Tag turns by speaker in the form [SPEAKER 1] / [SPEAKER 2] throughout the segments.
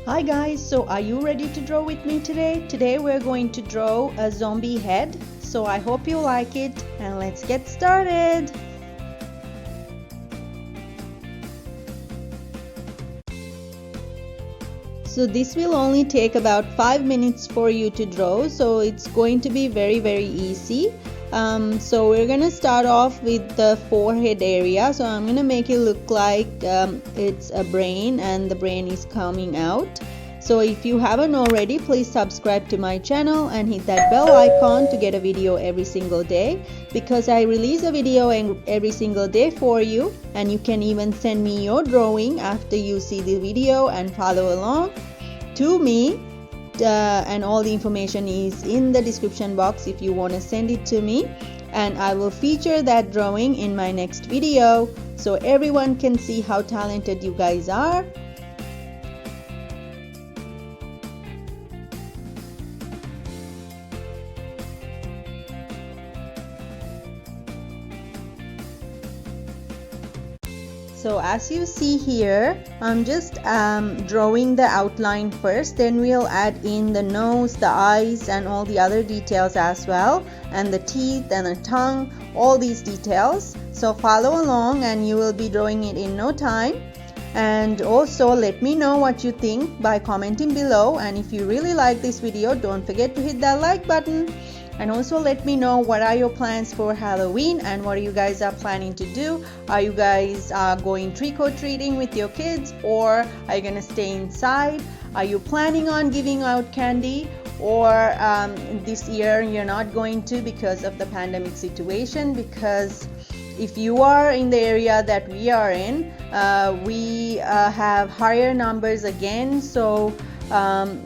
[SPEAKER 1] Hi guys, so are you ready to draw with me today? Today we're going to draw a zombie head, so I hope you like it and let's get started. So this will only take about 5 minutes for you to draw, so it's going to be very easy. So we're gonna start off with the forehead area. So I'm gonna make it look like it's a brain and the brain is coming out. So if you haven't already, please subscribe to my channel and hit that bell icon to get a video every single day, because I release a video every single day for you, and you can even send me your drawing after you see the video and follow along to me. And all the information is in the description box if you want to send it to me, and I will feature that drawing in my next video so everyone can see how talented you guys are. So as you see here, I'm just drawing the outline first, then we'll add in the nose, the eyes, and all the other details as well, and the teeth and the tongue, all these details. So follow along and you will be drawing it in no time. And also let me know what you think by commenting below, and if you really like this video, don't forget to hit that like button. And also let me know what are your plans for Halloween and what you guys are planning to do. Are you guys going trick-or-treating with your kids, or are you gonna stay inside? Are you planning on giving out candy, or this year you're not going to because of the pandemic situation? Because if you are in the area that we are in, we have higher numbers again, so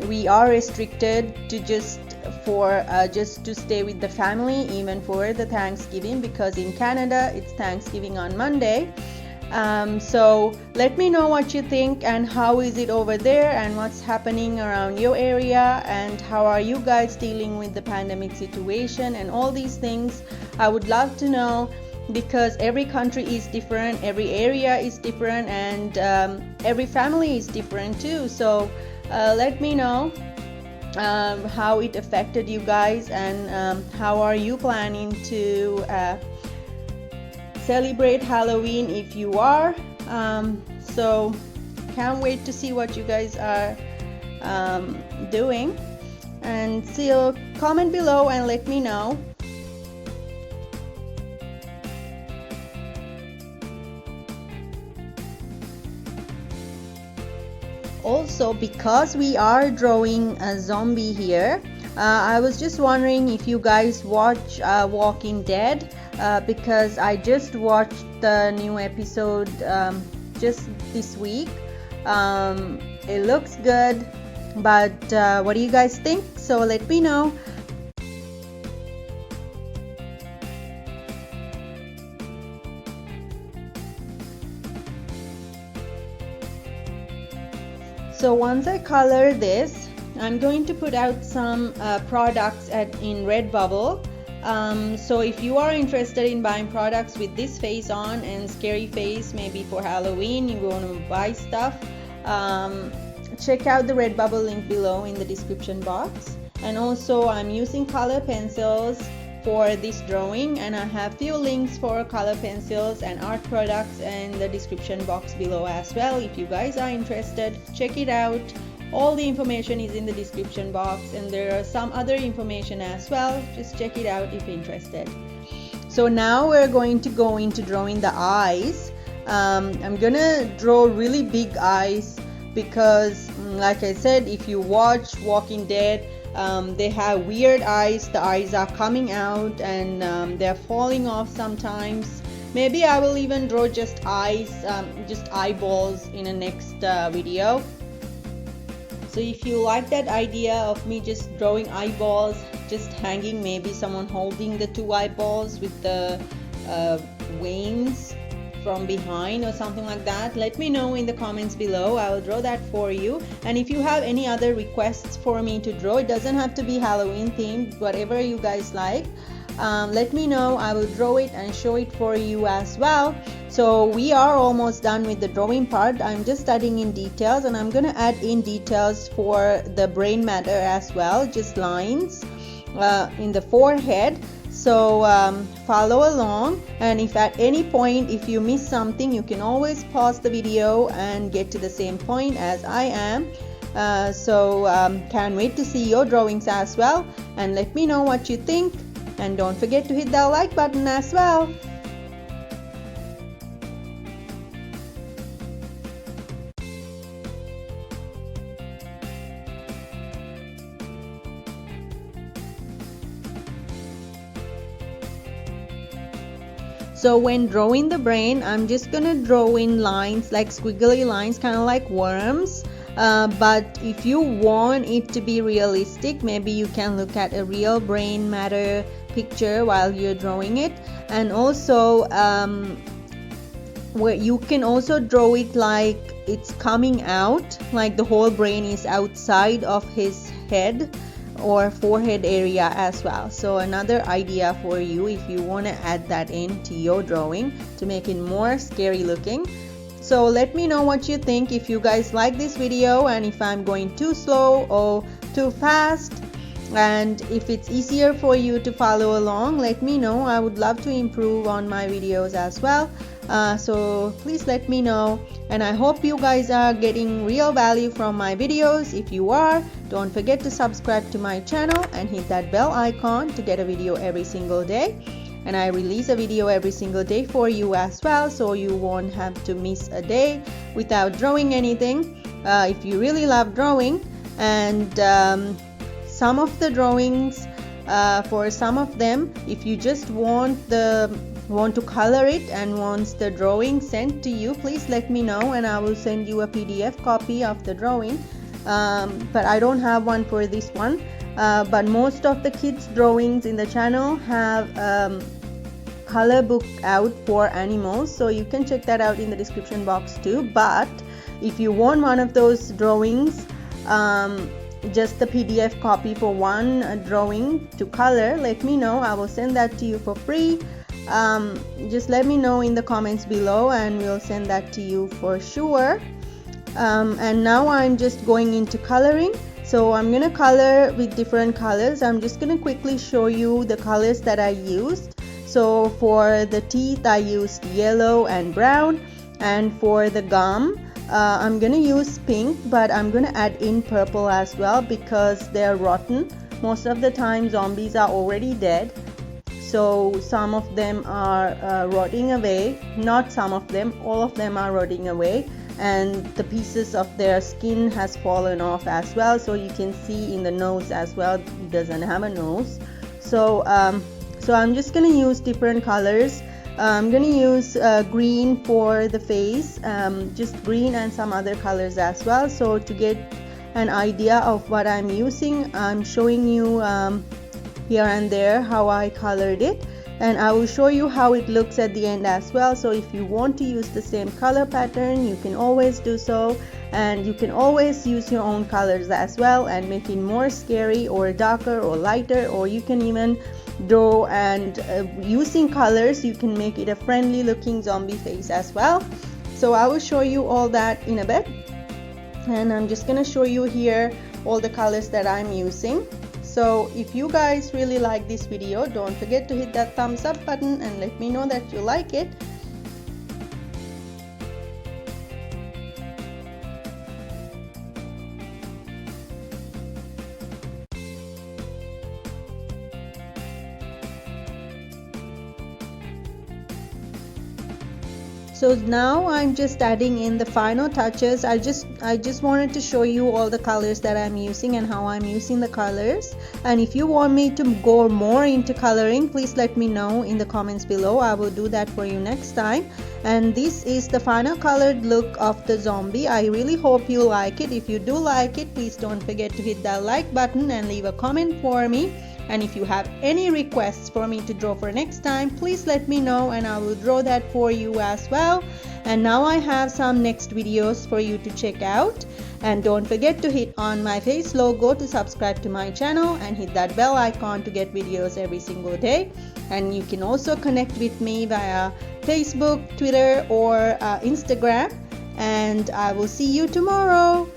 [SPEAKER 1] we are restricted to just to stay with the family even for the Thanksgiving, because in Canada it's Thanksgiving on Monday. So let me know what you think and how is it over there and what's happening around your area, and how are you guys dealing with the pandemic situation and all these things. I would love to know, because every country is different, every area is different, and every family is different too. So let me know how it affected you guys, and how are you planning to celebrate Halloween if you are. So can't wait to see what you guys are doing, and still comment below and let me know. Also, because we are drawing a zombie here, I was just wondering if you guys watch Walking Dead, because I just watched the new episode just this week. It looks good, but what do you guys think? So let me know. So once I color this, I'm going to put out some products in Redbubble. So if you are interested in buying products with this face on and scary face, maybe for Halloween, you want to buy stuff, check out the Redbubble link below in the description box. And also I'm using color pencils for this drawing, and I have few links for color pencils and art products in the description box below as well. If you guys are interested, check it out. All the information is in the description box, and there are some other information as well. Just check it out if interested. So now we're going to go into drawing the eyes. I'm gonna draw really big eyes because, like I said, if you watch Walking Dead, they have weird eyes. The eyes are coming out and they're falling off sometimes. Maybe I will even draw just eyes, just eyeballs in a next video. So if you like that idea of me just drawing eyeballs, just hanging, maybe someone holding the two eyeballs with the veins from behind or something like that, let me know in the comments below. I will draw that for you. And if you have any other requests for me to draw, it doesn't have to be Halloween themed, whatever you guys like, let me know. I will draw it and show it for you as well. So we are almost done with the drawing part. I'm just adding in details, and I'm gonna add in details for the brain matter as well, just lines in the forehead. So follow along, and if at any point if you miss something, you can always pause the video and get to the same point as I am. Can't wait to see your drawings as well, and let me know what you think, and don't forget to hit that like button as well. So when drawing the brain, I'm just gonna draw in lines like squiggly lines, kind of like worms. But if you want it to be realistic, maybe you can look at a real brain matter picture while you're drawing it. And also where you can also draw it like it's coming out, like the whole brain is outside of his head or forehead area as well. So another idea for you if you want to add that into your drawing to make it more scary looking. So let me know what you think, if you guys like this video, and if I'm going too slow or too fast, and if it's easier for you to follow along, let me know. I would love to improve on my videos as well. So please let me know, and I hope you guys are getting real value from my videos. If you are, don't forget to subscribe to my channel and hit that bell icon to get a video every single day. And I release a video every single day for you as well, so you won't have to miss a day without drawing anything if you really love drawing. And some of the drawings, for some of them, if you just want to color it and wants the drawing sent to you, please let me know and I will send you a PDF copy of the drawing. But I don't have one for this one. But most of the kids drawings in the channel have color book out for animals, so you can check that out in the description box too. But if you want one of those drawings, just the PDF copy for one drawing to color, let me know. I will send that to you for free. Just let me know in the comments below and we'll send that to you for sure. And now I'm just going into coloring. So I'm gonna color with different colors. I'm just gonna quickly show you the colors that I used. So for the teeth I used yellow and brown, and for the gum I'm gonna use pink, but I'm gonna add in purple as well because they're rotten. Most of the time zombies are already dead, so some of them are rotting away. Not some of them, all of them are rotting away, and the pieces of their skin has fallen off as well. So you can see in the nose as well, it doesn't have a nose. So I'm just gonna use different colors. I'm gonna use green for the face, just green and some other colors as well. So to get an idea of what I'm using, I'm showing you here and there how I colored it, and I will show you how it looks at the end as well. So if you want to use the same color pattern, you can always do so, and you can always use your own colors as well and make it more scary or darker or lighter, or you can even draw and using colors you can make it a friendly looking zombie face as well. So I will show you all that in a bit, and I'm just gonna show you here all the colors that I'm using. So if you guys really like this video, don't forget to hit that thumbs up button and let me know that you like it. So now I'm just adding in the final touches. I just wanted to show you all the colors that I'm using and how I'm using the colors. And if you want me to go more into coloring, please let me know in the comments below. I will do that for you next time. And this is the final colored look of the zombie. I really hope you like it. If you do like it, please don't forget to hit that like button and leave a comment for me. And if you have any requests for me to draw for next time, please let me know and I will draw that for you as well. And now I have some next videos for you to check out. And don't forget to hit on my face logo to subscribe to my channel and hit that bell icon to get videos every single day. And you can also connect with me via Facebook, Twitter, or Instagram. And I will see you tomorrow.